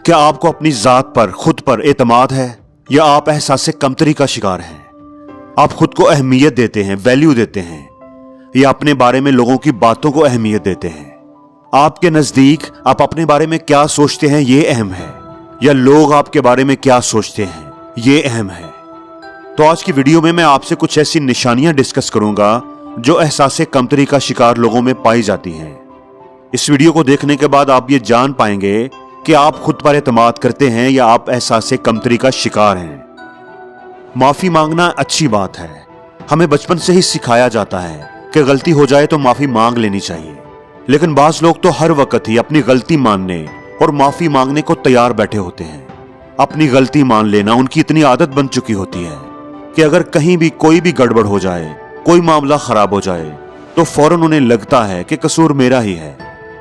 क्या आपको अपनी ज़ात पर खुद पर एतमाद है या आप एहसास कमतरी का शिकार हैं? आप खुद को अहमियत देते हैं, वैल्यू देते हैं, या अपने बारे में लोगों की बातों को अहमियत देते हैं? आपके नजदीक आप अपने बारे में क्या सोचते हैं ये अहम है, या लोग आपके बारे में क्या सोचते हैं ये अहम है? तो आज की वीडियो में मैं आपसे कुछ ऐसी निशानियां डिस्कस करूंगा जो एहसास कमतरी का शिकार लोगों में पाई जाती हैं। इस वीडियो को देखने के बाद आप ये जान पाएंगे कि आप खुद पर एतमाद करते हैं या आप एहसास कमतरी का शिकार हैं। माफी मांगना अच्छी बात है। हमें बचपन से ही सिखाया जाता है कि गलती हो जाए तो माफी मांग लेनी चाहिए, लेकिन बाज लोग तो हर वक्त ही अपनी गलती मानने और माफी मांगने को तैयार बैठे होते हैं। अपनी गलती मान लेना उनकी इतनी आदत बन चुकी होती है कि अगर कहीं भी कोई भी गड़बड़ हो जाए, कोई मामला खराब हो जाए, तो फौरन उन्हें लगता है कि कसूर मेरा ही है,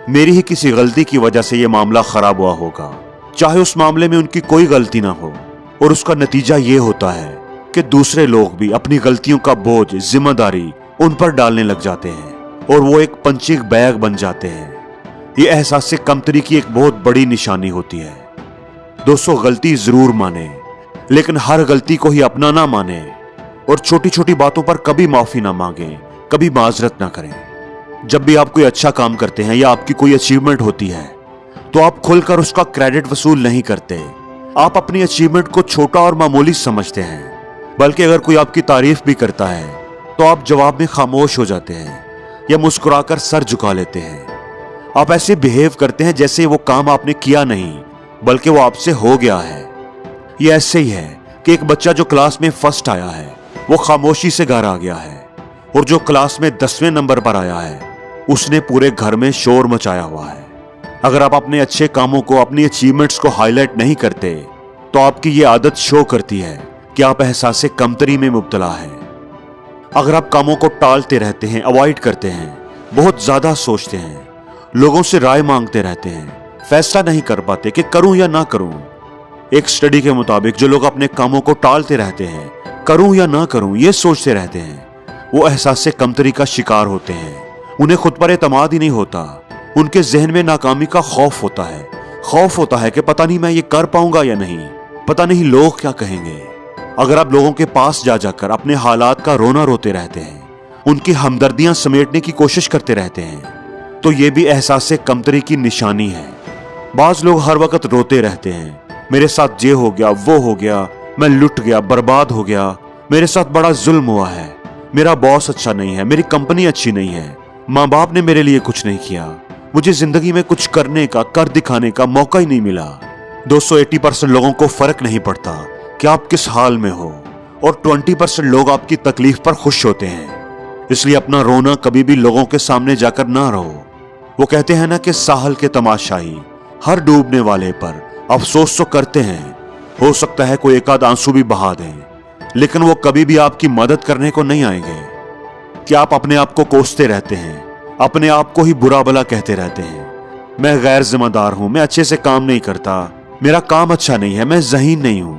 मेरी ही किसी गलती की वजह से यह मामला खराब हुआ होगा, चाहे उस मामले में उनकी कोई गलती ना हो। और उसका नतीजा ये होता है कि दूसरे लोग भी अपनी गलतियों का बोझ, जिम्मेदारी उन पर डालने लग जाते हैं और वो एक पंचिंग बैग बन जाते हैं। ये एहसास कमतरी की एक बहुत बड़ी निशानी होती है। दोस्तों, गलती जरूर माने, लेकिन हर गलती को ही अपना ना माने और छोटी छोटी बातों पर कभी माफी ना मांगे, कभी माजरत ना करें। जब भी आप कोई अच्छा काम करते हैं या आपकी कोई अचीवमेंट होती है तो आप खुलकर उसका क्रेडिट वसूल नहीं करते। आप अपनी अचीवमेंट को छोटा और मामूली समझते हैं, बल्कि अगर कोई आपकी तारीफ भी करता है तो आप जवाब में खामोश हो जाते हैं या मुस्कुराकर सर झुका लेते हैं। आप ऐसे बिहेव करते हैं जैसे वो काम आपने किया नहीं बल्कि वो आपसे हो गया है। ये ऐसे ही है कि एक बच्चा जो क्लास में फर्स्ट आया है वो खामोशी से घर आ गया है, और जो क्लास में 10वें नंबर पर आया है उसने पूरे घर में शोर मचाया हुआ है। अगर आप अपने अच्छे कामों को, अपनी अचीवमेंट्स को हाईलाइट नहीं करते तो आपकी ये आदत शो करती है कि आप एहसास कमतरी में मुब्तला हैं। अगर आप कामों को टालते रहते हैं, अवॉइड करते हैं, बहुत ज्यादा सोचते हैं, लोगों से राय मांगते रहते हैं, फैसला नहीं कर पाते कि करूं या ना करूं। एक स्टडी के मुताबिक जो लोग अपने कामों को टालते रहते हैं, करूं या ना करूं ये सोचते रहते हैं, वो एहसास कमतरी का शिकार होते हैं। उन्हें खुद पर एतमाद ही नहीं होता। उनके जहन में नाकामी का खौफ होता है। खौफ होता है कि पता नहीं मैं ये कर पाऊंगा या नहीं, पता नहीं लोग क्या कहेंगे। अगर आप लोगों के पास जा जाकर अपने हालात का रोना रोते रहते हैं, उनकी हमदर्दियां समेटने की कोशिश करते रहते हैं, तो ये भी एहसास कमतरी की निशानी है। बाज लोग हर वक्त रोते रहते हैं, मेरे साथ ये हो गया, वो हो गया, मैं लुट गया, बर्बाद हो गया, मेरे साथ बड़ा जुल्म हुआ है, मेरा बॉस अच्छा नहीं है, मेरी कंपनी अच्छी नहीं है, माँ बाप ने मेरे लिए कुछ नहीं किया, मुझे जिंदगी में कुछ करने का, कर दिखाने का मौका ही नहीं मिला। दोस्तों, 80% लोगों को फर्क नहीं पड़ता कि आप किस हाल में हो, और 20% लोग आपकी तकलीफ पर खुश होते हैं। इसलिए अपना रोना कभी भी लोगों के सामने जाकर ना रो। वो कहते हैं ना कि साहल के तमाशाई हर डूबने वाले पर अफसोस तो करते हैं, हो सकता है कोई एक आध आंसू भी बहा दें, लेकिन वो कभी भी आपकी मदद करने को नहीं आएंगे। कि आप अपने आप को कोसते रहते हैं, अपने आप को ही बुरा भला कहते रहते हैं, मैं गैर जिम्मेदार हूं, मैं अच्छे से काम नहीं करता, मेरा काम अच्छा नहीं है, मैं ज़हीन नहीं हूं।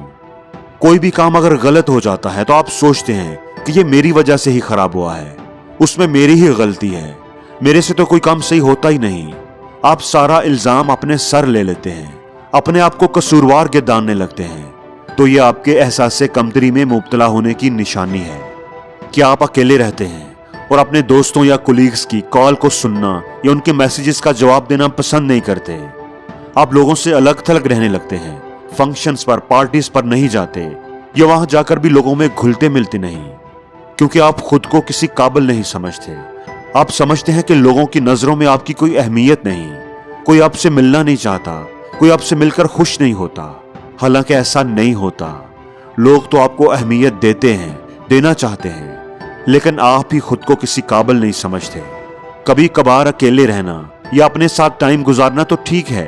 कोई भी काम अगर गलत हो जाता है तो आप सोचते हैं कि ये मेरी वजह से ही खराब हुआ है, उसमें मेरी ही गलती है, मेरे से तो कोई काम सही होता ही नहीं। आप सारा इल्जाम अपने सर ले लेते हैं, अपने आप को कसूरवार गिरदानने लगते हैं। तो ये आपके एहसास कमतरी में मुब्तला होने की निशानी है। कि आप अकेले रहते हैं और अपने दोस्तों या कोलीग्स की कॉल को सुनना या उनके मैसेजेस का जवाब देना पसंद नहीं करते। आप लोगों से अलग थलग रहने लगते हैं, फंक्शंस पर, पार्टीज पर नहीं जाते, या वहां जाकर भी लोगों में घुलते मिलते नहीं, क्योंकि आप खुद को किसी काबिल नहीं समझते। आप समझते हैं कि लोगों की नजरों में आपकी कोई अहमियत नहीं, कोई आपसे मिलना नहीं चाहता, कोई आपसे मिलकर खुश नहीं होता। हालांकि ऐसा नहीं होता। लोग तो आपको अहमियत देते हैं, देना चाहते हैं, लेकिन आप ही खुद को किसी काबिल नहीं समझते। कभी कभार अकेले रहना या अपने साथ टाइम गुजारना तो ठीक है,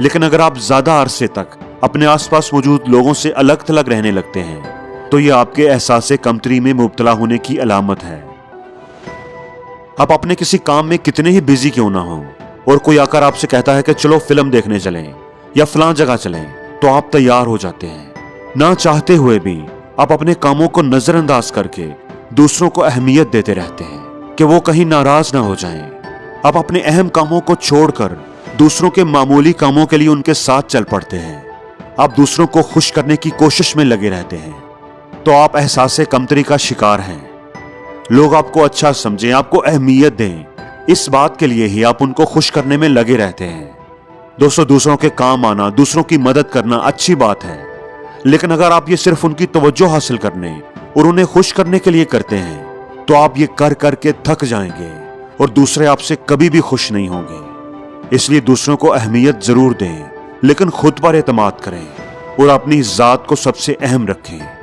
लेकिन अगर आप ज्यादा अरसे तक अपने आसपास मौजूद लोगों से अलग थलग रहने लगते हैं तो यह आपके एहसास कमतरी में मुब्तला होने की अलामत है। आप अपने किसी काम में कितने ही बिजी क्यों ना हो और कोई आकर आपसे कहता है कि चलो फिल्म देखने चलें या फलां जगह चलें, तो आप तैयार हो जाते हैं। ना चाहते हुए भी आप अपने कामों को नजरअंदाज करके दूसरों को अहमियत देते रहते हैं कि वो कहीं नाराज ना हो जाएं। आप अपने अहम कामों को छोड़कर दूसरों के मामूली कामों के लिए उनके साथ चल पड़ते हैं। आप दूसरों को खुश करने की कोशिश में लगे रहते हैं, तो आप एहसास कमतरी का शिकार हैं। लोग आपको अच्छा समझें, आपको अहमियत दें, इस बात के लिए ही आप उनको खुश करने में लगे रहते हैं। दोस्तों, दूसरों के काम आना, दूसरों की मदद करना अच्छी बात है, लेकिन अगर आप ये सिर्फ उनकी तवज्जो हासिल करने और उन्हें खुश करने के लिए करते हैं, तो आप ये कर करके थक जाएंगे और दूसरे आपसे कभी भी खुश नहीं होंगे। इसलिए दूसरों को अहमियत जरूर दें, लेकिन खुद पर एतमाद करें और अपनी जात को सबसे अहम रखें।